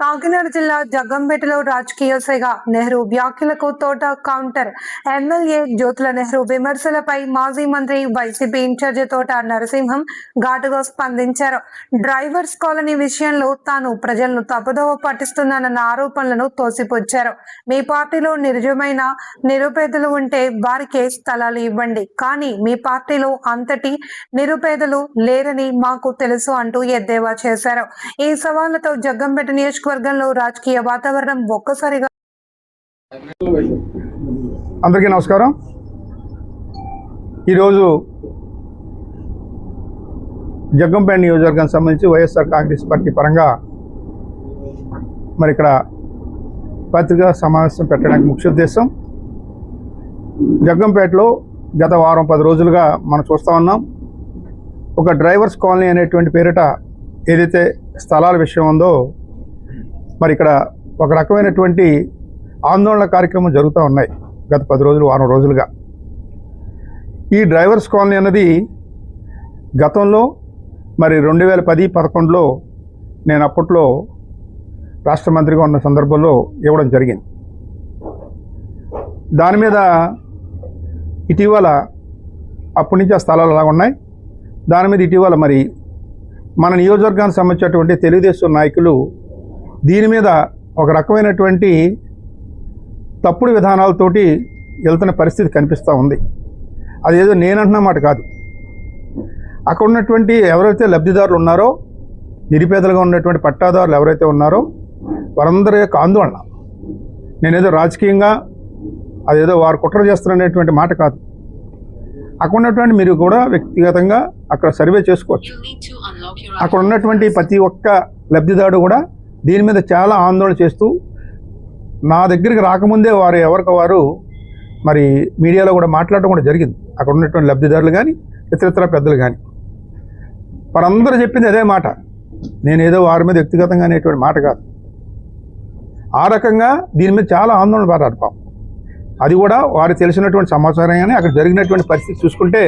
కాకినాడ జిల్లా జగ్గంపేటలో రాజకీయ సెగ. నెహ్రూ వ్యాఖ్యలకు తోట కౌంటర్. ఎమ్మెల్యే జ్యోతుల నెహ్రూ విమర్శలపై మాజీ మంత్రి వైసీపీ ఇన్ఛార్జి తోట నరసింహం ఘాటుగా స్పందించారు. డ్రైవర్స్ కాలనీ విషయంలో తాను ప్రజలను తప్పుదోవ పట్టిస్తున్నానన్న ఆరోపణలను తోసిపుచ్చారు. మీ పార్టీలో నిజమైన నిరుపేదలు ఉంటే వారికే స్థలాలు ఇవ్వండి, కానీ మీ పార్టీలో అంతటి నిరుపేదలు లేరని మాకు తెలుసు అంటూ ఎద్దేవా చేశారు. ఈ సవాళ్లతో జగ్గంపేట నియోజకవర్గంలో రాజకీయ వాతావరణం ఒక్కసారిగా. అందరికీ నమస్కారం. ఈరోజు జగ్గంపేట నియోజకవర్గానికి సంబంధించి వైఎస్ఆర్ కాంగ్రెస్ పార్టీ పరంగా మరి ఇక్కడ పత్రికా సమావేశం పెట్టడానికి ముఖ్య ఉద్దేశం, జగ్గంపేటలో గత వారం 10 రోజులుగా మనం చూస్తూ ఉన్నాం. ఒక డ్రైవర్స్ కాలనీ అనేటువంటి పేరిట ఏదైతే స్థలాల విషయం ఉందో, మరి ఇక్కడ ఒక రకమైనటువంటి ఆందోళన కార్యక్రమం జరుగుతూ ఉన్నాయి గత 10 రోజులు, వారం రోజులుగా. ఈ డ్రైవర్స్ కాలనీ అన్నది గతంలో మరి 2010-11లో నేను అప్పట్లో రాష్ట్ర మంత్రిగా ఉన్న సందర్భంలో ఇవ్వడం జరిగింది. దాని మీద ఇటీవల అప్పటి నుంచి ఆ స్థలాలు అలా ఉన్నాయి. దాని మీద ఇటీవల మరి మన నియోజకవర్గానికి సంబంధించినటువంటి తెలుగుదేశం నాయకులు దీని మీద ఒక రకమైనటువంటి తప్పుడు విధానాలతోటి వెళ్తున్న పరిస్థితి కనిపిస్తూ ఉంది. అదేదో నేనంటున్న మాట కాదు. అక్కడ ఉన్నటువంటి ఎవరైతే లబ్ధిదారులు ఉన్నారో, నిరుపేదలుగా ఉన్నటువంటి పట్టాదారులు ఎవరైతే ఉన్నారో వారందరి యొక్క ఆందోళన. నేనేదో రాజకీయంగా అదేదో వారు కుట్ర చేస్తున్నటువంటి మాట కాదు. అక్కడ ఉన్నటువంటి మీరు కూడా వ్యక్తిగతంగా అక్కడ సర్వే చేసుకోవచ్చు. అక్కడ ఉన్నటువంటి ప్రతి ఒక్క లబ్ధిదారుడు కూడా దీని మీద చాలా ఆందోళన చేస్తూ నా దగ్గరికి రాకముందే వారు ఎవరికి వారు మరి మీడియాలో కూడా మాట్లాడడం కూడా జరిగింది. అక్కడ ఉన్నటువంటి లబ్ధిదారులు కానీ ఇతర పెద్దలు కానీ వారందరూ చెప్పింది అదే మాట. నేనేదో వారి మీద వ్యక్తిగతంగా అనేటువంటి మాట కాదు. ఆ రకంగా దీని మీద చాలా ఆందోళన పడ్డారు పాపం. అది కూడా వారికి తెలిసినటువంటి సమాచారం కానీ అక్కడ జరిగినటువంటి పరిస్థితి చూసుకుంటే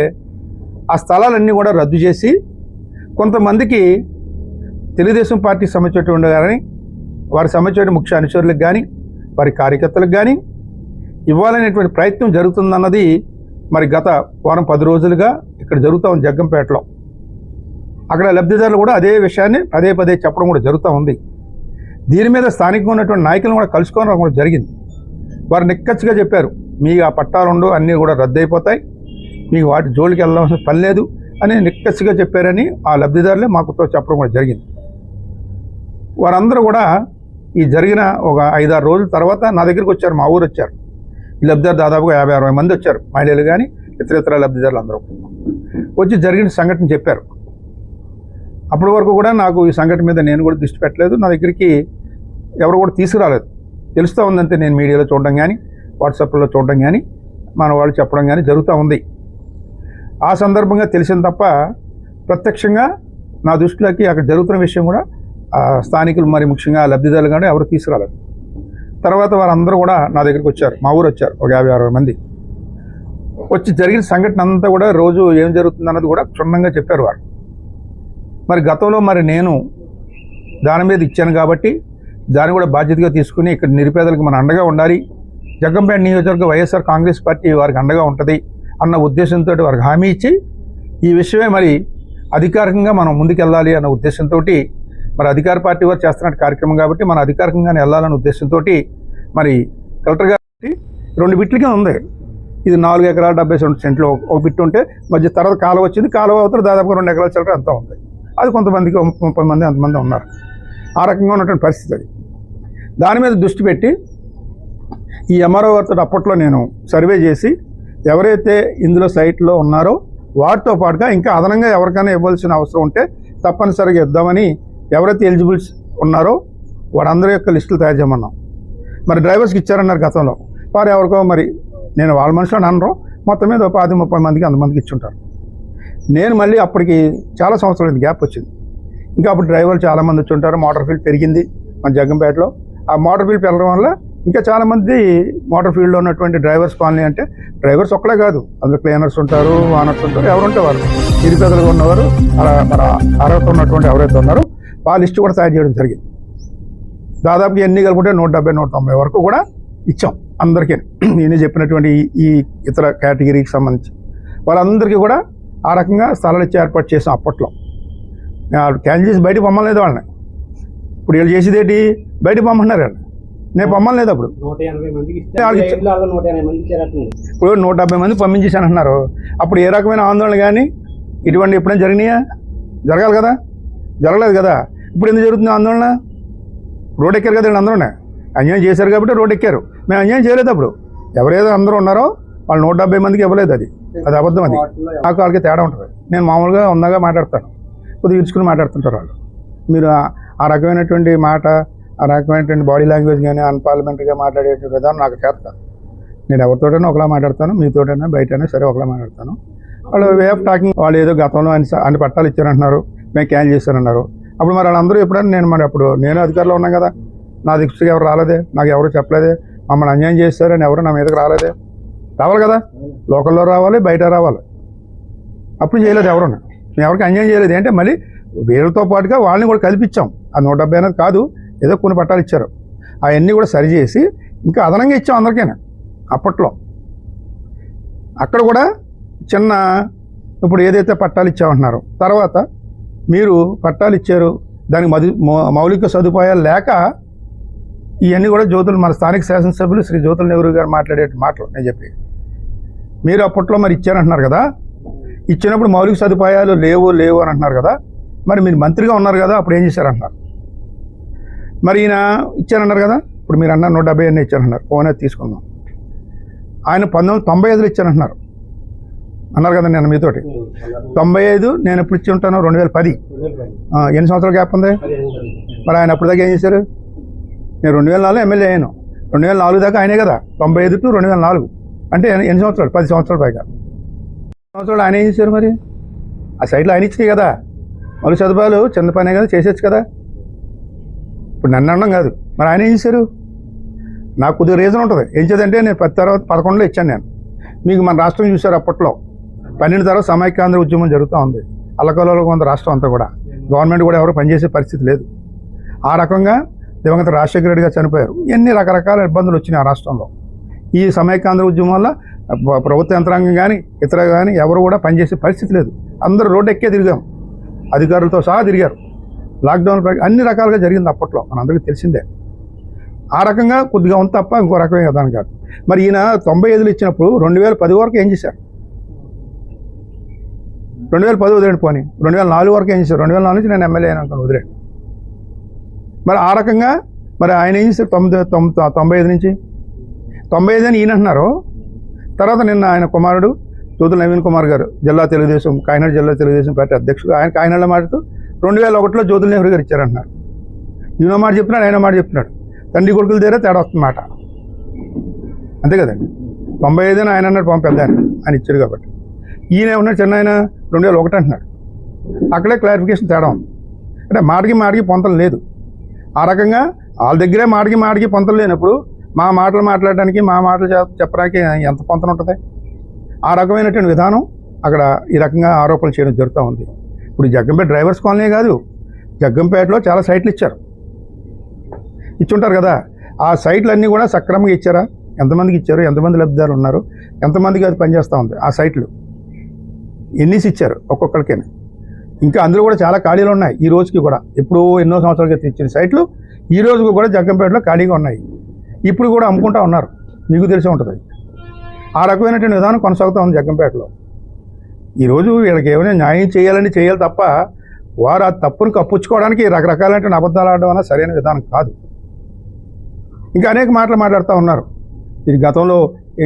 ఆ స్థలాలన్నీ కూడా రద్దు చేసి కొంతమందికి తెలుగుదేశం పార్టీకి సంబంధించినటువంటి కానీ వారికి సంబంధించిన ముఖ్య అనుచరులకు కానీ వారి కార్యకర్తలకు కానీ ఇవ్వాలనేటువంటి ప్రయత్నం జరుగుతుందన్నది మరి గత వారం 10 రోజులుగా ఇక్కడ జరుగుతూ ఉంది జగ్గంపేటలో. అక్కడ లబ్ధిదారులు కూడా అదే విషయాన్ని పదే చెప్పడం కూడా జరుగుతూ ఉంది. దీని మీద స్థానికంగా ఉన్నటువంటి నాయకులను కూడా కలుసుకోవడం కూడా జరిగింది. వారు నిక్కచ్చిగా చెప్పారు, మీ ఆ పట్టాలుండు అన్నీ కూడా రద్దు అయిపోతాయి, మీకు వాటి జోలికి వెళ్ళాల్సిన పని లేదు అని నిక్కచ్చిగా చెప్పారని ఆ లబ్ధిదారులే మాకు చెప్పడం కూడా జరిగింది. వారందరూ కూడా ఈ జరిగిన ఒక 5-6 రోజుల తర్వాత నా దగ్గరికి వచ్చారు, మా ఊరు వచ్చారు. ఈ లబ్ధిదారు దాదాపుగా 50-60 మంది వచ్చారు, మహిళలు కానీ ఇతర లబ్ధిదారులు అందరూ వచ్చి జరిగిన సంఘటన చెప్పారు. అప్పటి వరకు కూడా నాకు ఈ సంఘటన మీద నేను కూడా దృష్టి పెట్టలేదు. నా దగ్గరికి ఎవరు కూడా తీసుకురాలేదు. తెలుస్తూ ఉందంటే నేను మీడియాలో చూడడం కానీ వాట్సాప్లో చూడడం కానీ మన వాళ్ళు చెప్పడం కానీ జరుగుతూ ఉంది. ఆ సందర్భంగా తెలిసింది తప్ప ప్రత్యక్షంగా నా దృష్టిలోకి అక్కడ జరుగుతున్న విషయం కూడా స్థానికులు మరి ముఖ్యంగా లబ్ధిదారులు కానీ ఎవరు తీసుకురాలేదు. తర్వాత వారందరూ కూడా నా దగ్గరికి వచ్చారు, మా ఊరు వచ్చారు, ఒక 50-60 మంది వచ్చి జరిగిన సంఘటన అంతా కూడా రోజు ఏం జరుగుతుంది అన్నది కూడా క్షుణ్ణంగా చెప్పారు వారు. మరి గతంలో మరి నేను దాని మీద ఇచ్చాను కాబట్టి దాన్ని కూడా బాధ్యతగా తీసుకుని ఇక్కడ నిరుపేదలకు మన అండగా ఉండాలి, జగ్గంపేట నియోజకవర్గ వైఎస్ఆర్ కాంగ్రెస్ పార్టీ వారికి అండగా ఉంటుంది అన్న ఉద్దేశంతో వారికి హామీ ఇచ్చి ఈ విషయమే మరి అధికారికంగా మనం ముందుకెళ్ళాలి అన్న ఉద్దేశంతో మరి అధికార పార్టీ వారు చేస్తున్న కార్యక్రమం కాబట్టి మన అధికారికంగానే వెళ్ళాలన్న ఉద్దేశంతో మరి కలెక్టర్ గారి 2 బిట్లకే ఉంది. ఇది 4 ఎకరాల 72 సెంట్లు ఒక బిట్ ఉంటే మధ్య తర్వాత కాలువ వచ్చింది, కాలువ అవతల దాదాపుగా 2 ఎకరాల చిల్లర అంతా ఉంది. అది కొంతమందికి 30 మంది అంతమంది ఉన్నారు. ఆ రకంగా ఉన్నటువంటి పరిస్థితి అది. దాని మీద దృష్టి పెట్టి ఈ ఎంఆర్ఓ గారితో అప్పట్లో నేను సర్వే చేసి ఎవరైతే ఇందులో సైట్లో ఉన్నారో వాటితో పాటుగా ఇంకా అదనంగా ఎవరికైనా ఇవ్వాల్సిన అవసరం ఉంటే తప్పనిసరిగా ఇద్దామని, ఎవరైతే ఎలిజిబుల్స్ ఉన్నారో వారందరి యొక్క లిస్టులు తయారు చేయమన్నాం. మరి డ్రైవర్స్కి ఇచ్చారన్నారు గతంలో, వారు ఎవరికో మరి నేను వాళ్ళ మనుషులను అనరు, మొత్తం మీద 10-30 మందికి అంతమందికి ఇచ్చుంటారు. నేను మళ్ళీ అప్పటికి చాలా సంవత్సరాలు గ్యాప్ వచ్చింది. ఇంకా అప్పుడు డ్రైవర్లు చాలామంది వచ్చి ఉంటారు. మోటార్ ఫీల్డ్ పెరిగింది మన జగ్గంపేటలో. ఆ మోటార్ ఫీల్డ్ పెరగడం వల్ల ఇంకా చాలామంది మోటార్ ఫీల్డ్లో ఉన్నటువంటి డ్రైవర్స్ కాలనీ అంటే డ్రైవర్స్ ఒక్కడే కాదు, అందులో క్లీనర్స్ ఉంటారు, వానర్స్ ఉంటారు, ఎవరుంటే వారు నిరుపేదలుగా ఉన్నవారు, అర్హత ఉన్నటువంటి ఎవరైతే ఉన్నారో ఆ లిస్టు కూడా తయారు చేయడం జరిగింది. దాదాపు ఎన్ని కలుపుకుంటే 170, 190 వరకు కూడా ఇచ్చాం అందరికీ. నేను చెప్పినటువంటి ఈ ఇతర కేటగిరీకి సంబంధించి వాళ్ళందరికీ కూడా ఆ రకంగా స్థలాలు ఇచ్చి ఏర్పాటు చేసాం అప్పట్లో. క్యాన్సిల్ చేసి బయటకు పంపలేదు వాళ్ళని. ఇప్పుడు వీళ్ళు చేసేది ఏంటి, బయటకు పంపన్నారు వాళ్ళు. నేను పంపలేదు అప్పుడు. ఇప్పుడు 170 మంది పంపించేసాను అంటున్నారు. అప్పుడు ఏ రకమైన ఆందోళన కానీ ఇటువంటి ఎప్పుడైనా జరిగినాయా? జరగాలి కదా, జరగలేదు కదా. ఇప్పుడు ఎందుకు జరుగుతుంది ఆందోళన? రోడ్ ఎక్కారు కదా అందరూ, అన్యాయం చేశారు కాబట్టి రోడ్ ఎక్కారు. మేము అన్యాయం చేయలేదు. అప్పుడు ఎవరైతే అందరూ ఉన్నారో వాళ్ళు 170 మందికి ఇవ్వలేదు. అది అబద్ధం. అది నాకు వాళ్ళకి తేడా ఉంటుంది. నేను మామూలుగా ఉందాగా మాట్లాడతాను, కొద్దిగా ఇచ్చుకుని మాట్లాడుతుంటారు వాళ్ళు. మీరు ఆ రకమైనటువంటి మాట, ఆ రకమైనటువంటి బాడీ లాంగ్వేజ్ కానీ అన్పార్లమెంటరీగా మాట్లాడేటువంటి విధానం నాకు చేత కాదు. నేను ఎవరితోటైనా ఒకలా మాట్లాడతాను, మీతోటైనా బయటైనా సరే ఒకలా మాట్లాడతాను. వాళ్ళు వే ఆఫ్ టాకింగ్, వాళ్ళు ఏదో గతంలో అన్ని పట్టాలు ఇచ్చారంటున్నారు, మేము క్యాన్సిల్ చేశారన్నారు. అప్పుడు మరి వాళ్ళందరూ ఎప్పుడైనా నేను అధికారంలో ఉన్నాను కదా, నా దృష్టికి ఎవరు రాలేదే, నాకు ఎవరు చెప్పలేదే, మమ్మల్ని అన్యాయం చేస్తారని ఎవరు నా మీదకి రాలేదే. రావాలి కదా, లోకల్లో రావాలి, బయట రావాలి. అప్పుడు చేయలేదు ఎవరు, మేము ఎవరికి అన్యాయం చేయలేదు. అంటే మళ్ళీ వీళ్ళతో పాటుగా వాళ్ళని కూడా కల్పించాం. ఆ 170 అనేది కాదు, ఏదో కొన్ని పట్టాలు ఇచ్చారు, అవన్నీ కూడా సరిచేసి ఇంకా అదనంగా ఇచ్చాం అందరికైనా అప్పట్లో. అక్కడ కూడా చిన్న ఇప్పుడు ఏదైతే పట్టాలు ఇచ్చామంటున్నారో, తర్వాత మీరు పట్టాలు ఇచ్చారు, దానికి మౌలిక సదుపాయాలు లేక ఇవన్నీ కూడా జ్యోతులు, మన స్థానిక శాసనసభ్యులు శ్రీ జ్యోతుల నెహ్రూ గారు మాట్లాడే మాటలు నేను చెప్పి, మీరు అప్పట్లో మరి ఇచ్చారంటున్నారు కదా, ఇచ్చినప్పుడు మౌలిక సదుపాయాలు లేవు అని అంటున్నారు కదా, మరి మీరు మంత్రిగా ఉన్నారు కదా, అప్పుడు ఏం చేశారంటున్నారు. మరి ఈయన ఇచ్చారన్నారు కదా, ఇప్పుడు మీరు అన్నారు 170 అన్నీ ఇచ్చారన్నారు, పోనీ తీసుకుందాం. ఆయన 1995లో ఇచ్చారంటున్నారు అన్నారు కదా నేను మీతోటి. 95 నేను ఎప్పుడు ఇచ్చి ఉంటాను, 2010. ఎన్ని సంవత్సరాల గ్యాప్ ఉంది? మరి ఆయన అప్పుడు దాకా ఏం చేశారు? నేను 2004 ఎమ్మెల్యే అయ్యాను, 2004 దాకా ఆయనే కదా, 95 to 2004 అంటే ఎన్ని సంవత్సరాలు? 10 సంవత్సరాలు పైగా. సంవత్సరాలు ఆయన ఏం చేశారు? మరి ఆ సైట్లో ఆయన ఇచ్చినాయి కదా, మౌలిక సదుపాయాలు చిన్న పనే కదా, చేసేచ్చు కదా. ఇప్పుడు నన్ను అనడం కాదు, మరి ఆయన ఏం చేశారు? నాకు కొద్దిగా రీజన్ ఉంటుంది. ఏం చేద్దంటే నేను 10 తర్వాత 11లో ఇచ్చాను నేను. మీకు మన రాష్ట్రం చూశారు అప్పట్లో 12 తర్వాత సమైక్యాంధ్ర ఉద్యమం జరుగుతూ ఉంది. అల్లకల్లో కొంత రాష్ట్రం అంతా కూడా, గవర్నమెంట్ కూడా ఎవరు పనిచేసే పరిస్థితి లేదు. ఆ రకంగా దివంగత రాజశేఖర రెడ్డి గారు చనిపోయారు. ఎన్ని రకరకాల ఇబ్బందులు వచ్చినాయి ఆ రాష్ట్రంలో. ఈ సమైక్యాంధ్ర ఉద్యమం వల్ల ప్రభుత్వ యంత్రాంగం కానీ ఇతర కానీ ఎవరు కూడా పనిచేసే పరిస్థితి లేదు. అందరూ రోడ్డు ఎక్కే తిరిగాం, అధికారులతో సహా తిరిగారు. లాక్డౌన్ అన్ని రకాలుగా జరిగింది అప్పట్లో, మనందరికీ తెలిసిందే. ఆ రకంగా కొద్దిగా ఉంది తప్ప ఇంకో రకమే కదా కాదు. మరి ఈయన 95లో ఇచ్చినప్పుడు 2010 వరకు ఏం చేశారు? 2010 వదిలేండి, పోనీ 2004 వరకు ఏం చేశారు? 2004 నుంచి నేను ఎమ్మెల్యే అయినా వదిలేండి. మరి ఆ రకంగా మరి ఆయన ఏం చేశారు? 95 నుంచి 95 అని ఈయన అంటున్నారు. తర్వాత నిన్న ఆయన కుమారుడు జ్యోతుల నవీన్ కుమార్ గారు జిల్లా తెలుగుదేశం, కాకినాడ జిల్లా తెలుగుదేశం పార్టీ అధ్యక్షుడు, ఆయన కాకినాడలో మాట్లాడుతూ 2001లో జ్యోతుల నెహ్రూ గారు ఇచ్చారంటున్నారు. ఈయన మాట చెప్తున్నాడు, ఆయన మాట చెప్తున్నాడు. తండ్రి కొడుకుల దగ్గర తేడా వస్తుంది మాట, అంతే కదండి. 95 అని ఆయన అన్నాడు, పెద్ద ఆయన ఇచ్చాడు కాబట్టి. ఈయన ఏమన్నాడు, చిన్న ఆయన 2001 అంటున్నాడు. అక్కడే క్లారిఫికేషన్ తేడా ఉంది. అంటే మాటకి పొంతలు లేదు. ఆ రకంగా వాళ్ళ దగ్గరే మాటకి పొంతలు లేనప్పుడు మా మాటలు మాట్లాడడానికి, మా మాటలు చెప్పడానికి ఎంత పొంతన ఉంటుంది? ఆ రకమైనటువంటి విధానం అక్కడ ఈ రకంగా ఆరోపణలు చేయడం జరుగుతూ ఉంది. ఇప్పుడు జగ్గంపేట డ్రైవర్స్ కాలనీ కాదు, జగ్గంపేటలో చాలా సైట్లు ఇచ్చుంటారు కదా. ఆ సైట్లన్నీ కూడా సక్రమంగా ఇచ్చారా? ఎంతమందికి ఇచ్చారు? ఎంతమంది లబ్ధిదారులు ఉన్నారు? ఎంతమందికి అది పనిచేస్తూ ఉంది? ఆ సైట్లు ఎన్నిసి ఇచ్చారు ఒక్కొక్కరికైనా? ఇంకా అందులో కూడా చాలా ఖాళీలు ఉన్నాయి ఈ రోజుకి కూడా. ఎప్పుడో ఎన్నో సంవత్సరాల క్రితం ఇచ్చిన సైట్లు ఈ రోజుకి కూడా జగ్గంపేటలో ఖాళీగా ఉన్నాయి. ఇప్పుడు కూడా అమ్ముకుంటూ ఉన్నారు, మీకు తెలిసి ఉంటుంది. ఆ రకమైనటువంటి విధానం కొనసాగుతూ ఉంది జగ్గంపేటలో. ఈరోజు వీళ్ళకి ఏమైనా న్యాయం చేయాలని చేయాలి తప్ప వారు ఆ తప్పును కప్పుచ్చుకోవడానికి రకరకాలైన అబద్ధాలు ఆడడం అన్న సరైన విధానం కాదు. ఇంకా అనేక మాటలు మాట్లాడుతూ ఉన్నారు. ఇది గతంలో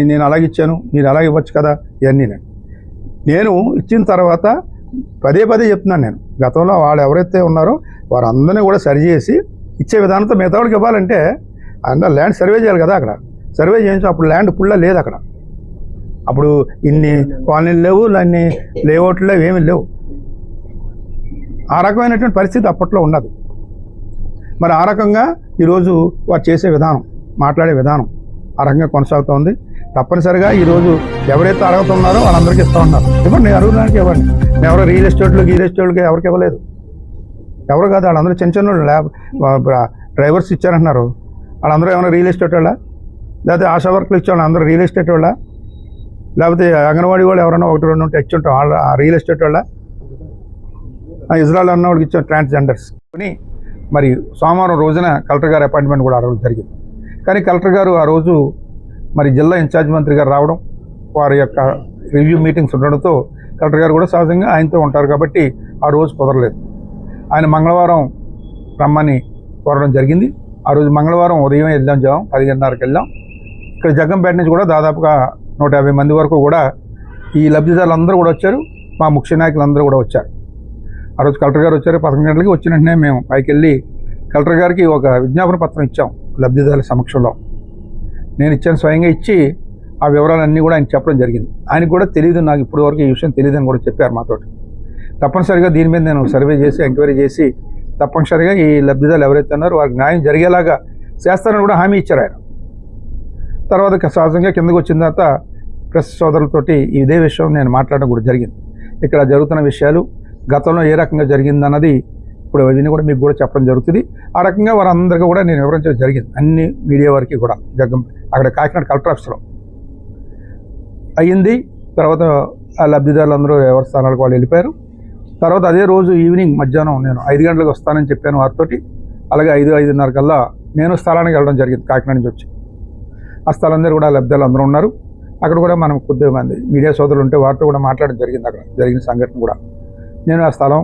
నేను అలాగే ఇచ్చాను, మీరు అలాగే ఇవ్వచ్చు కదా, ఇవన్నీ నేను ఇచ్చిన తర్వాత పదే చెప్తున్నాను. నేను గతంలో వాళ్ళు ఎవరైతే ఉన్నారో వారందరినీ కూడా సరిచేసి ఇచ్చే విధానంతో మిగతా వాళ్ళకి ఇవ్వాలంటే అందులో ల్యాండ్ సర్వే చేయాలి కదా. అక్కడ సర్వే చేయించాం, అప్పుడు ల్యాండ్ పుల్ల లేదు అక్కడ. అప్పుడు ఇన్ని కాలనీలు లేవు, అన్ని లేఅవుట్లు లేవు, ఏమీ లేవు. ఆ రకమైనటువంటి పరిస్థితి అప్పట్లో ఉన్నది. మరి ఆ రకంగా ఈరోజు వారు చేసే విధానం, మాట్లాడే విధానం ఆ రకంగా కొనసాగుతోంది. తప్పనిసరిగా ఈరోజు ఎవరైతే అడుగుతున్నారో వాళ్ళందరికీ ఇస్తూ ఉన్నారు. ఇవ్వండి, అడుగుదానికి ఇవ్వండి. ఎవరో రియల్ ఎస్టేట్లకి ఎవరికి ఇవ్వలేదు, ఎవరు కాదు. వాళ్ళందరూ చిన్న డ్రైవర్స్ ఇచ్చారంటున్నారు, వాళ్ళందరూ ఏమైనా రియల్ ఎస్టేట్ వాళ్ళ, లేకపోతే ఆశా వర్కులు ఇచ్చేవాళ్ళు అందరూ రియల్ ఎస్టేట్ వాళ్ళ, లేకపోతే అంగన్వాడీ వాళ్ళు ఎవరైనా 1-2 ఉంటే ఇచ్చి ఉంటాం వాళ్ళ రియల్ ఎస్టేట్ వాళ్ళ, ఇజ్రాయల్ అన్న వాళ్ళకి ఇచ్చాం ట్రాన్స్జెండర్స్ అని. మరి సోమవారం రోజున కలెక్టర్ గారి అపాయింట్మెంట్ కూడా ఆ రోజు జరిగింది. కానీ కలెక్టర్ గారు ఆ రోజు మరి జిల్లా ఇన్ఛార్జ్ మంత్రి గారు రావడం, వారి యొక్క రివ్యూ మీటింగ్స్ ఉండడంతో కలెక్టర్ గారు కూడా సహజంగా ఆయనతో ఉంటారు కాబట్టి ఆ రోజు కుదరలేదు. ఆయన మంగళవారం రమ్మని కోరడం జరిగింది. ఆ రోజు మంగళవారం ఉదయం వెళ్ళాం, 10:30కి వెళ్ళాం. ఇక్కడ జగ్గంపేట నుంచి కూడా దాదాపుగా 150 మంది వరకు కూడా ఈ లబ్ధిదారులు అందరూ కూడా వచ్చారు. మా ముఖ్య నాయకులు అందరూ కూడా వచ్చారు. ఆ రోజు కలెక్టర్ గారు వచ్చారు. 11 గంటలకి వచ్చిన వెంటనే మేము పైకి వెళ్ళి కలెక్టర్ గారికి ఒక విజ్ఞాపన పత్రం ఇచ్చాం లబ్ధిదారుల సమక్షంలో. నేను ఇచ్చాను, స్వయంగా ఇచ్చి ఆ వివరాలన్నీ కూడా ఆయన చెప్పడం జరిగింది. ఆయనకు కూడా తెలియదు, నాకు ఇప్పటి వరకు ఈ విషయం తెలియదని కూడా చెప్పారు మాతోటి. తప్పనిసరిగా దీని మీద నేను సర్వే చేసి ఎంక్వైరీ చేసి తప్పనిసరిగా ఈ లబ్ధిదారులు ఎవరైతే ఉన్నారో వారికి న్యాయం జరిగేలాగా చేస్తారని కూడా హామీ ఇచ్చారు ఆయన. తర్వాత సహజంగా కిందకు వచ్చిన తర్వాత ప్రెస్ సోదరులతోటి ఇదే విషయం నేను మాట్లాడడం కూడా జరిగింది. ఇక్కడ జరుగుతున్న విషయాలు గతంలో ఏ రకంగా జరిగిందన్నది ఇప్పుడు అవన్నీ కూడా మీకు కూడా చెప్పడం జరుగుతుంది. ఆ రకంగా వారందరికీ కూడా నేను వివరించడం జరిగింది, అన్ని మీడియా వారికి కూడా. అక్కడ కాకినాడ కలెక్టర్ ఆఫీస్లో అయ్యింది. తర్వాత ఆ లబ్ధిదారులందరూ ఎవరి స్థానాలకు వాళ్ళు వెళ్ళిపోయారు. తర్వాత అదే రోజు ఈవినింగ్ మధ్యాహ్నం నేను 5 గంటలకు వస్తానని చెప్పాను వారితోటి. అలాగే 5-5:30 కల్లా నేను స్థలానికి వెళ్ళడం జరిగింది కాకినాడ నుంచి వచ్చి. ఆ స్థలం దగ్గర కూడా లబ్ధిదారులు అందరూ ఉన్నారు. అక్కడ కూడా మనం కొద్దిగా మంది మీడియా సోదరులు ఉంటే వారితో కూడా మాట్లాడడం జరిగింది. అక్కడ జరిగిన సంఘటన కూడా నేను ఆ స్థలం,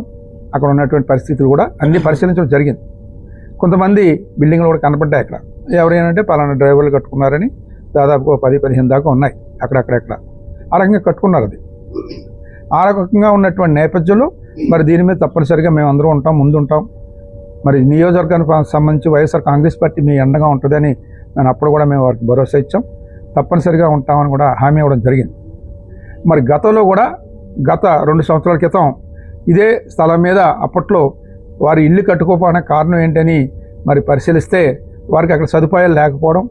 అక్కడ ఉన్నటువంటి పరిస్థితులు కూడా అన్ని పరిశీలించడం జరిగింది. కొంతమంది బిల్డింగ్లు కూడా కనపడ్డాయి అక్కడ. ఎవరైనంటే పలానా డ్రైవర్లు కట్టుకున్నారని దాదాపు 10-15 దాకా ఉన్నాయి అక్కడెక్కడ. ఆ రకంగా కట్టుకున్నారు. అది ఆ రకంగా ఉన్నటువంటి నేపథ్యంలో మరి దీని మీద తప్పనిసరిగా మేము అందరూ ఉంటాం, ముందు ఉంటాం. మరి నియోజకవర్గానికి సంబంధించి వైఎస్ఆర్ కాంగ్రెస్ పార్టీ మీ అండగా ఉంటుందని నేను అప్పుడు కూడా మేము వారికి భరోసా ఇచ్చాం. తప్పనిసరిగా ఉంటామని కూడా హామీ ఇవ్వడం జరిగింది. మరి గతంలో కూడా గత 2 సంవత్సరాల క్రితం ఇదే స్థలం మీద అప్పట్లో వారి ఇల్లు కట్టుకోపోవడానికి కారణం ఏంటని మరి పరిశీలిస్తే వారికి అక్కడ సదుపాయాలు లేకపోవడం,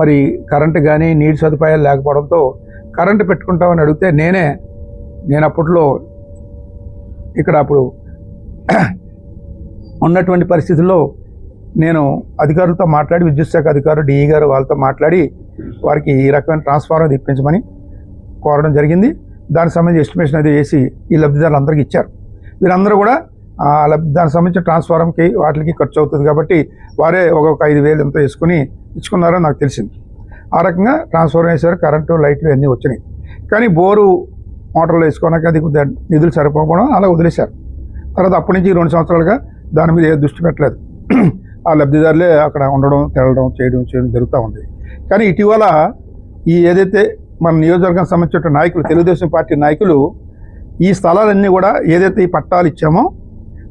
మరి కరెంటు కానీ నీటి సదుపాయాలు లేకపోవడంతో కరెంటు పెట్టుకుంటామని అడిగితే నేను అప్పట్లో ఇక్కడ అప్పుడు ఉన్నటువంటి పరిస్థితుల్లో నేను అధికారులతో మాట్లాడి, విద్యుత్ శాఖ అధికారులు డిఈ గారు వాళ్ళతో మాట్లాడి వారికి ఈ రకమైన ట్రాన్స్ఫార్మర్ ఇప్పించమని కోరడం జరిగింది. దానికి సంబంధించి ఎస్టిమేషన్ అది వేసి ఈ లబ్ధిదారులు అందరికీ ఇచ్చారు. వీరందరూ కూడా దానికి సంబంధించిన ట్రాన్స్ఫార్మర్కి వాటికి ఖర్చు అవుతుంది కాబట్టి వారే ఒక్కొక్క 5,000 ఎంతో వేసుకుని ఇచ్చుకున్నారని నాకు తెలిసింది. ఆ రకంగా ట్రాన్స్ఫార్మర్ వేశారు, కరెంటు లైట్లు అన్నీ వచ్చినాయి. కానీ బోరు మోటార్లు వేసుకోవడానికి అది నిధులు సరిపోవడం అలా వదిలేశారు. తర్వాత అప్పటి నుంచి 2 సంవత్సరాలుగా దాని మీద ఏ దృష్టి పెట్టలేదు. ఆ లబ్ధిదారులే అక్కడ ఉండడం, తెరవడం, చేయడం జరుగుతూ ఉంది. కానీ ఇటీవల ఈ ఏదైతే మన నియోజకవర్గానికి సంబంధించిన నాయకులు, తెలుగుదేశం పార్టీ నాయకులు ఈ స్థలాలన్నీ కూడా ఏదైతే ఈ పట్టాలు ఇచ్చామో,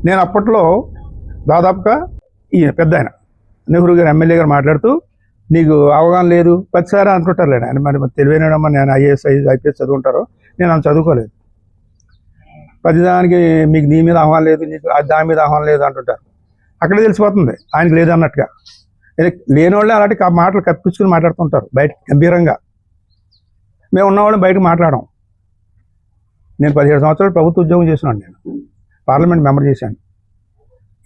నేను అప్పట్లో దాదాపుగా ఈ పెద్ద ఆయన నెహ్రూ గారు ఎమ్మెల్యే గారు మాట్లాడుతూ నీకు అవగాహన లేదు ప్రతిసారి అంటుంటారు లేడు ఆయన. మరి తెలివైనడమ్మా, నేను ఐపీఎస్ చదువుకుంటారో, నేను అంత చదువుకోలేదు. ప్రతిదానికి మీకు నీ మీద ఆహ్వానం లేదు, నీకు దాని మీద ఆహ్వానం లేదు అంటుంటారు. అక్కడే తెలిసిపోతుంది ఆయనకు లేదు అన్నట్టుగా. లేని వాళ్ళే అలాంటి మాటలు కప్పించుకుని మాట్లాడుతుంటారు బయట గంభీరంగా. మేము ఉన్నవాళ్ళని బయటకు మాట్లాడడం. నేను 17 సంవత్సరాలు ప్రభుత్వ ఉద్యోగం చేసినాను. నేను పార్లమెంట్ మెంబర్ చేశాను.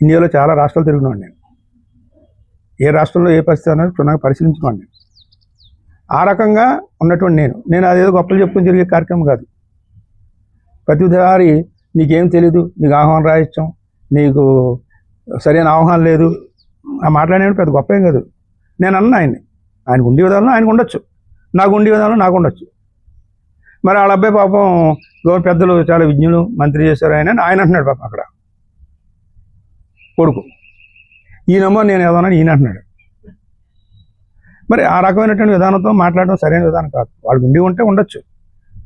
ఇండియాలో చాలా రాష్ట్రాలు తిరిగినాను. నేను ఏ రాష్ట్రంలో ఏ పరిస్థితి అనేది క్షుణ్ణంగా పరిశీలించుకోండి. నేను ఆ రకంగా ఉన్నటువంటి నేను అదేదో గొప్పలు చెప్పుకుని జరిగే కార్యక్రమం కాదు. ప్రతిసారి నీకేం తెలీదు, నీకు ఆహ్వానం రాయించాం, నీకు సరైన ఆహ్వానం లేదు, ఆ మాట్లాడేది పెద్ద గొప్ప ఏం కాదు. నేను అన్నా ఆయనకు ఉండే విధానం ఆయనకు ఉండొచ్చు, నాకు ఉండే విధానం నాకు ఉండొచ్చు. మరి వాళ్ళ అబ్బాయి పాపం గవర్నమెంట్ పెద్దలు చాలా విజ్ఞులు, మంత్రి చేశారు ఆయన అంటున్నాడు పాపం అక్కడ కొడుకు. ఈయనమ్మో నేను ఏదన్నా ఈయన అంటున్నాడు. మరి ఆ రకమైనటువంటి విధానంతో మాట్లాడడం సరైన విధానం కాదు. వాళ్ళకి ఉండి ఉంటే ఉండొచ్చు,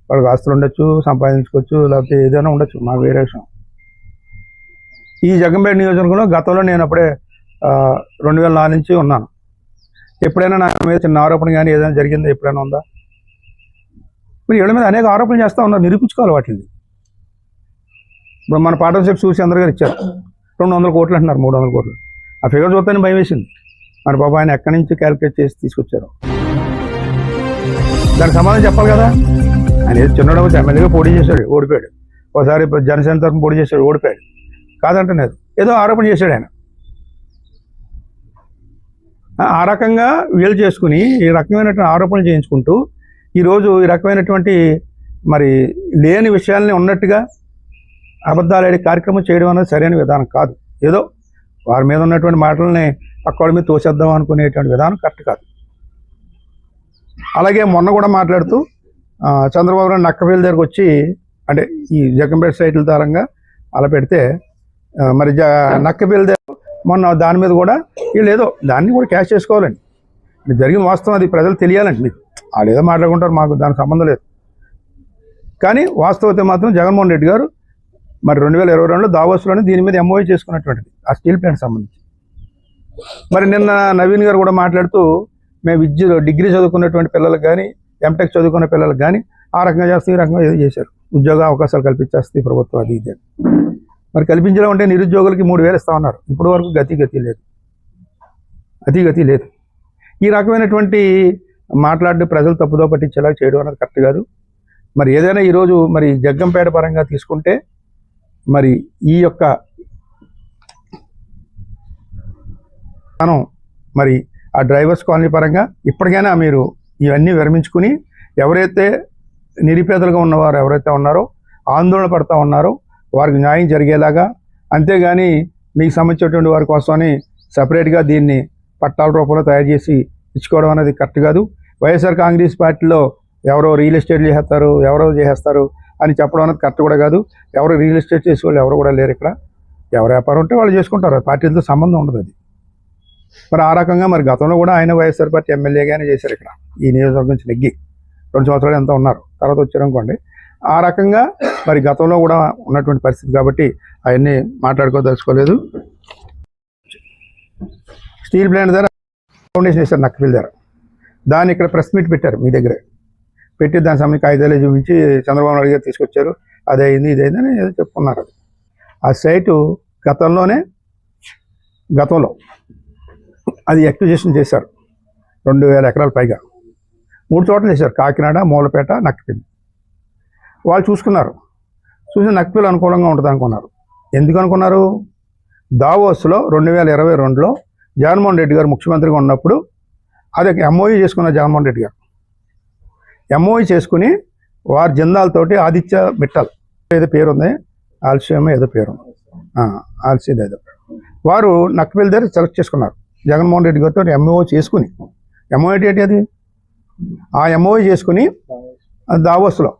వాళ్ళకి ఆస్తులు ఉండొచ్చు, సంపాదించుకోవచ్చు, లేకపోతే ఏదైనా ఉండొచ్చు, మాకు వేరే విషయం. ఈ జగ్గంపేట నియోజకవర్గంలో గతంలో నేను అప్పుడే 2004 నుంచి ఉన్నాను. ఎప్పుడైనా నా మీద చిన్న ఆరోపణ కానీ ఏదైనా జరిగిందో ఎప్పుడైనా ఉందా? మరి వీళ్ళ మీద అనేక ఆరోపణలు చేస్తూ ఉన్నారు, నిరూపించుకోవాలి వాటిని. ఇప్పుడు మన పార్ట్నర్షిప్ చూసి అందరు గారు ఇచ్చారు 200 కోట్లు అంటున్నారు, 300 కోట్లు. ఆ ఫిగర్ చూస్తానే భయం వేసింది. మరి బాబా ఆయన ఎక్కడి నుంచి క్యాలిక్యులేట్ చేసి తీసుకొచ్చారు, దానికి సమాధానం చెప్పాలి కదా. ఆయన ఏదో చిన్నప్పుడు ఎమ్మెల్యేగా పోటీ చేశాడు, ఓడిపోయాడు. ఒకసారి జనసేన తరఫున పోటీ చేశాడు, ఓడిపోయాడు. కాదంటున్నారు, ఏదో ఆరోపణ చేశాడు ఆయన. ఆ రకంగా వీళ్ళు చేసుకుని ఈ రకమైనటువంటి ఆరోపణలు చేయించుకుంటూ ఈరోజు ఈ రకమైనటువంటి మరి లేని విషయాల్ని ఉన్నట్టుగా అబద్ధాలాడే కార్యక్రమం చేయడం అనేది సరైన విధానం కాదు. ఏదో వారి మీద ఉన్నటువంటి మాటలని పక్క వాళ్ళ మీద తోసేద్దాం అనుకునేటువంటి విధానం కరెక్ట్ కాదు. అలాగే మొన్న కూడా మాట్లాడుతూ చంద్రబాబు నాయుడు నక్కపల్లి దగ్గరకు వచ్చి అంటే ఈ జగ్గంపేట సైట్ల ద్వారంగా అలా పెడితే మరి నక్కపల్లి దగ్గర మొన్న దాని మీద కూడా వీళ్ళు ఏదో దాన్ని కూడా క్యాష్ చేసుకోవాలండి. ఇది జరిగిన వాస్తవం, అది ప్రజలు తెలియాలండి. మీకు వాళ్ళు ఏదో మాట్లాడుకుంటారు, మాకు దానికి సంబంధం లేదు. కానీ వాస్తవతే మాత్రం జగన్మోహన్ రెడ్డి గారు మరి 2022లో దావోస్లోనే దీని మీద ఎంఓయూ చేసుకున్నటువంటిది ఆ స్టీల్ ప్లాంట్ సంబంధించి. మరి నిన్న నవీన్ గారు కూడా మాట్లాడుతూ మేము డిగ్రీ చదువుకున్నటువంటి పిల్లలకు కానీ ఎంటెక్ చదువుకున్న పిల్లలకు కానీ ఆ రకంగా చేస్తే ఈ రకంగా ఏదో చేశారు, ఉద్యోగ అవకాశాలు కల్పించేస్తే ప్రభుత్వం అది ఇది. మరి కల్పించడం అంటే నిరుద్యోగులకి 3,000 ఇస్తామన్నారు. ఇప్పటి వరకు గతి లేదు. ఈ రకమైనటువంటి మాట్లాడి ప్రజలు తప్పుదో పట్టించేలా చేయడం అనేది కరెక్ట్ కాదు. మరి ఏదైనా ఈరోజు మరి జగ్గంపేట పరంగా తీసుకుంటే మరి ఈ యొక్క మనం మరి ఆ డ్రైవర్స్ కాలనీ పరంగా ఇప్పటికైనా మీరు ఇవన్నీ విరమించుకుని ఎవరైతే నిరుపేదలుగా ఉన్నవారు ఎవరైతే ఉన్నారో ఆందోళన పడుతూ ఉన్నారో వారికి న్యాయం జరిగేలాగా, అంతేగాని మీకు సంబంధించినటువంటి వారి కోసమని సపరేట్గా దీన్ని పట్టాల రూపంలో తయారు చేసి ఇచ్చుకోవడం అనేది కరెక్ట్ కాదు. వైఎస్ఆర్ కాంగ్రెస్ పార్టీలో ఎవరో రియల్ ఎస్టేట్ చేసేస్తారు అని చెప్పడం అనేది కరెక్ట్ కూడా కాదు. ఎవరు రియల్ ఎస్టేట్ చేసే వాళ్ళు ఎవరు కూడా లేరు ఇక్కడ. ఎవరు వ్యాపారం ఉంటే వాళ్ళు చేసుకుంటారు, పార్టీలతో సంబంధం ఉండదు అది. మరి ఆ రకంగా మరి గతంలో కూడా ఆయన వైఎస్ఆర్ పార్టీ ఎమ్మెల్యేగానే చేశారు ఇక్కడ ఈ నియోజకవర్గం నుంచి నెగ్గి 2 సంవత్సరాలు ఎంత ఉన్నారు, తర్వాత వచ్చారనుకోండి. ఆ రకంగా మరి గతంలో కూడా ఉన్నటువంటి పరిస్థితి కాబట్టి అవన్నీ మాట్లాడుకోదలుచుకోలేదు. స్టీల్ ప్లాంట్ దగ్గర ఫౌండేషన్ వేశారు నక్కపల్లి దగ్గర, దాన్ని ఇక్కడ ప్రెస్ మీట్ పెట్టారు మీ దగ్గరే పెట్టి దాని సంబంధించి కాగితాలు చూపించి చంద్రబాబు నాయుడు గారు తీసుకొచ్చారు, అదే అయింది ఇదైంది అని ఏదో చెప్పుకున్నారు. అది ఆ సైటు గతంలో అది అక్విజిషన్ చేశారు 2,000 ఎకరాల పైగా 3 చోట్ల చేశారు, కాకినాడ, మూలపేట, నక్కపల్లి. వాళ్ళు చూసి నక్కపల్లి అనుకూలంగా ఉంటుంది అనుకున్నారు. ఎందుకు అనుకున్నారు? దావోస్లో 2022లో జగన్మోహన్ రెడ్డి గారు ముఖ్యమంత్రిగా ఉన్నప్పుడు అది ఎంఓయూ చేసుకున్నారు. జగన్మోహన్ రెడ్డి గారు ఎంఓయూ చేసుకుని వారి జిందాలతోటి ఆదిత్య మిట్టల్ ఏదో పేరు ఉంది, ఆల్సియం ఏదో పేరు, ఆల్సియం ఏదో వారు నక్కపల్లి దగ్గర సెలెక్ట్ చేసుకున్నారు. జగన్మోహన్ రెడ్డి గారితో ఎంఓయూ చేసుకుని, ఎంఓయూ ఏంటి అది, ఆ ఎంఓయూ చేసుకుని దావోస్లో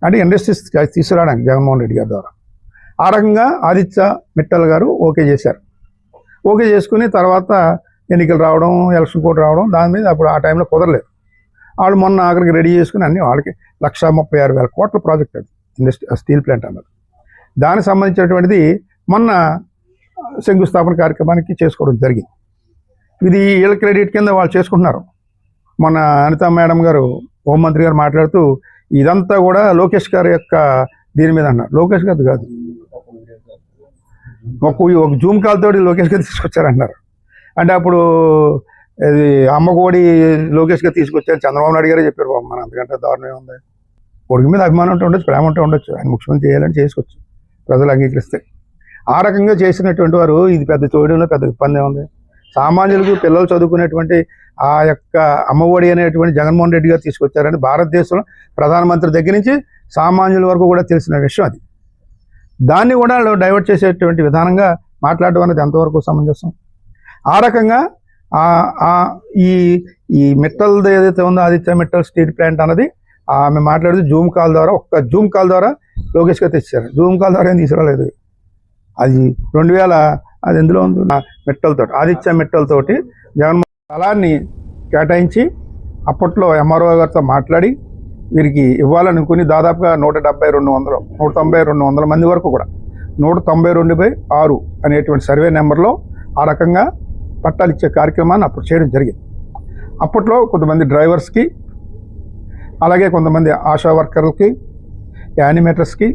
అంటే ఇండస్ట్రీస్ తీసుకురావడానికి జగన్మోహన్ రెడ్డి గారి ద్వారా ఆ రకంగా ఆదిత్య మిట్టల్ గారు ఓకే చేశారు. ఓకే చేసుకుని తర్వాత ఎన్నికలు రావడం, ఎలక్షన్ కోడ్ రావడం, దాని మీద అప్పుడు ఆ టైంలో కుదరలేదు. వాళ్ళు మొన్న ఆఖరికి రెడీ చేసుకుని అన్ని వాళ్ళకి 1,36,000 కోట్ల ప్రాజెక్ట్ అది స్టీల్ ప్లాంట్ అన్నది. దానికి సంబంధించినటువంటిది మొన్న శంకుస్థాపన కార్యక్రమానికి చేసుకోవడం జరిగింది. ఇది వీళ్ళ క్రెడిట్ కింద వాళ్ళు చేసుకుంటున్నారు. మొన్న అనిత మేడం గారు హోంమంత్రి గారు మాట్లాడుతూ ఇదంతా కూడా లోకేష్ గారి యొక్క దీని మీద అన్నారు. లోకేష్ గారు కాదు, ఒక జూమ్ కాల్ తోటి లోకేష్ గారు తీసుకొచ్చారన్నారు. అంటే అప్పుడు ఇది అమ్మకోడి లోకేష్ గారు తీసుకొచ్చారు చంద్రబాబు నాయుడు గారే చెప్పారు. బాబు మన అంతకంటే దారుణం ఉంది. కొడుకు మీద అభిమానం ఉంటే ఉండొచ్చు, ప్రేమ ఉంటే ఉండొచ్చు, ఆయన ముఖ్యమంత్రి చేయాలని చేసుకోవచ్చు ప్రజలు అంగీకరిస్తే. ఆ రకంగా చేసినటువంటి వారు ఇది పెద్ద చూడడంలో పెద్ద ఇబ్బంది ఉంది. సామాన్యులకు పిల్లలు చదువుకునేటువంటి ఆ యొక్క అమ్మఒడి అనేటువంటి జగన్మోహన్ రెడ్డి గారు తీసుకొచ్చారని భారతదేశంలో ప్రధానమంత్రి దగ్గర నుంచి సామాన్యుల వరకు కూడా తెలిసిన విషయం అది. దాన్ని కూడా డైవర్ట్ చేసేటువంటి విధానంగా మాట్లాడడం అనేది ఎంతవరకు సమంజసం? ఆ రకంగా ఈ మిట్టల్ ఏదైతే ఉందో ఆదిత్య మిట్టల్ స్టీల్ ప్లాంట్ అన్నది ఆమె మాట్లాడితే జూమ్ కాల్ ద్వారా, ఒక్క జూమ్ కాల్ ద్వారా లోకేష్ గారు తెచ్చారు. జూమ్ కాల్ ద్వారా ఏం తీసుకురాలేదు. అది 2000 అది ఎందులో ఉంది మిట్టల్తో ఆదిత్య మిట్టల్తోటి జగన్మోహన్ స్థలాన్ని కేటాయించి అప్పట్లో ఎంఆర్ఓ గారితో మాట్లాడి వీరికి ఇవ్వాలనుకుని దాదాపుగా 192 మంది వరకు కూడా 192/6 అనేటువంటి సర్వే నెంబర్లో ఆ రకంగా పట్టాలు ఇచ్చే కార్యక్రమాన్ని అప్పుడు చేయడం జరిగింది. అప్పట్లో కొంతమంది డ్రైవర్స్కి, అలాగే కొంతమంది ఆశా వర్కర్లకి, యానిమేటర్స్కి,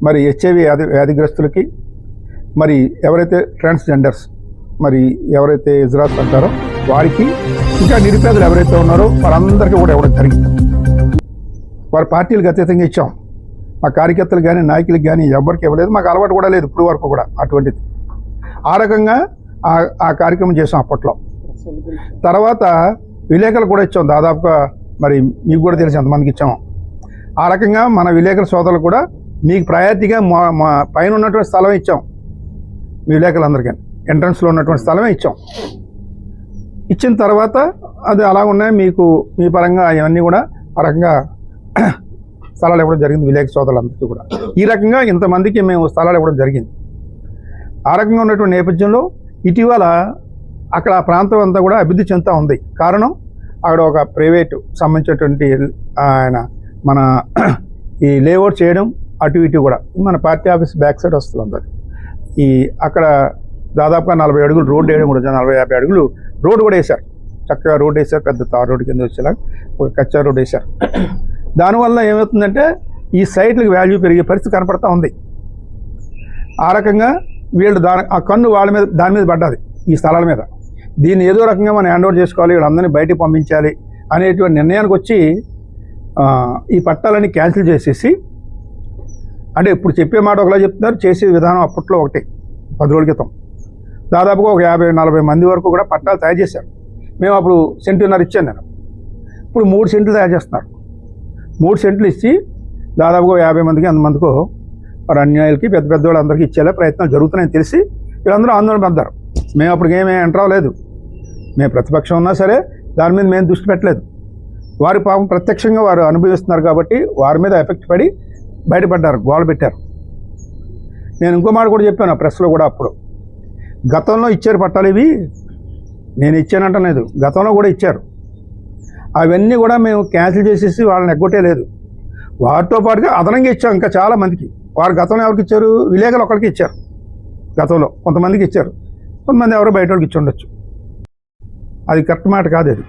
మరి హెచ్ఐవి వ్యాధిగ్రస్తులకి, మరి ఎవరైతే ట్రాన్స్జెండర్స్, మరి ఎవరైతే ఇజ్రాత్ అంటారో వారికి, ఇంకా నిరుపేదలు ఎవరైతే ఉన్నారో వారందరికీ కూడా ఇవ్వడం జరిగింది. వారి పార్టీలకు అతీతంగా ఇచ్చాం. మా కార్యకర్తలు కానీ నాయకులకు కానీ ఎవరికి ఇవ్వలేదు. మాకు అలవాటు కూడా లేదు ఇప్పుడు వరకు కూడా అటువంటిది. ఆ రకంగా ఆ కార్యక్రమం చేసాం అప్పట్లో. తర్వాత విలేకరులు కూడా ఇచ్చాం, దాదాపుగా మరి మీకు కూడా తెలిసి ఎంతమందికి ఇచ్చాము. ఆ రకంగా మన విలేకరుల సోదరులు కూడా మీకు ప్రయారిటీగా మా పైన ఉన్నటువంటి స్థలం ఇచ్చాం. మీ విలేకరులందరికీ ఎంట్రన్స్లో ఉన్నటువంటి స్థలమే ఇచ్చాం. ఇచ్చిన తర్వాత అది అలా ఉన్నాయి, మీకు మీ పరంగా అవన్నీ కూడా ఆ రకంగా స్థలాలు ఇవ్వడం జరిగింది విలేకరు సోదరులందరికీ కూడా. ఈ రకంగా ఇంతమందికి మేము స్థలాలు ఇవ్వడం జరిగింది. ఆ రకంగా ఉన్నటువంటి నేపథ్యంలో ఇటీవల అక్కడ ఆ ప్రాంతం అంతా కూడా అభివృద్ధి చెందుతూ ఉంది. కారణం అక్కడ ఒక ప్రైవేటు సంబంధించినటువంటి ఆయన మన ఈ లేఅవుట్ చేయడం అటు ఇటు కూడా మన పార్టీ ఆఫీస్ బ్యాక్ సైడ్ వస్తుంది. ఈ అక్కడ దాదాపుగా 40 అడుగులు రోడ్డు వేయడం కూడా, 40-50 అడుగులు రోడ్డు కూడా వేశారు. చక్కగా రోడ్డు వేశారు, పెద్ద తార్ రోడ్డు కింద వచ్చేలా ఒక కచ్చా రోడ్డు వేశారు. దానివల్ల ఏమవుతుందంటే ఈ సైట్లకు వాల్యూ పెరిగే పరిస్థితి కనపడతా ఉంది. ఆ రకంగా వీళ్ళు ఆ కన్ను వాళ్ళ మీద దాని మీద పడ్డది, ఈ స్థలాల మీద. దీన్ని ఏదో రకంగా మనం హ్యాండ్ ఓవర్ చేసుకోవాలి, వీళ్ళందరినీ బయటికి పంపించాలి అనేటువంటి నిర్ణయానికి వచ్చి ఈ పట్టాలని క్యాన్సిల్ చేసేసి, అంటే ఇప్పుడు చెప్పే మాట ఒకలా చెప్తున్నారు, చేసే విధానం అప్పట్లో ఒకటి 10 రోజుల క్రితం దాదాపుగా ఒక 50-40 మంది వరకు కూడా పట్టాలు తయారు చేశారు. మేము అప్పుడు 1.5 సెంటు ఇచ్చాను నేను. ఇప్పుడు 3 సెంట్లు తయారు చేస్తున్నారు. 3 సెంట్లు ఇచ్చి దాదాపుగా 50 మందికి 100 మందికో మరి అన్యాయులకి పెద్ద పెద్ద వాళ్ళందరికీ ఇచ్చేలా ప్రయత్నాలు జరుగుతున్నాయని తెలిసి వీళ్ళందరూ ఆందోళన పడ్డారు. మేము అప్పటికి ఏమీ ఎంటర్ అవ్వలేదు. మేము ప్రతిపక్షం ఉన్నా సరే దాని మీద మేము దృష్టి పెట్టలేదు. వారి పాపం ప్రత్యక్షంగా వారు అనుభవిస్తున్నారు కాబట్టి వారి మీద ఎఫెక్ట్ పడి బయటపడ్డారు, గోడ పెట్టారు. నేను ఇంకో మాట కూడా చెప్పాను ప్రెస్లో కూడా, అప్పుడు గతంలో ఇచ్చారు పట్టాలు ఇవి, నేను ఇచ్చానంటలేదు, గతంలో కూడా ఇచ్చారు. అవన్నీ కూడా మేము క్యాన్సిల్ చేసేసి వాళ్ళని ఎగ్గొట్టే లేదు. వారితో పాటుగా అదనంగా ఇచ్చాం ఇంకా చాలా మందికి. వారు గతంలో ఎవరికి ఇచ్చారు? విలేకరులు ఒకరికి ఇచ్చారు, గతంలో కొంతమందికి ఇచ్చారు, కొంతమంది ఎవరో బయట వాళ్ళకి ఇచ్చి ఉండొచ్చు. అది కరెక్ట్ మాట కాదు అది.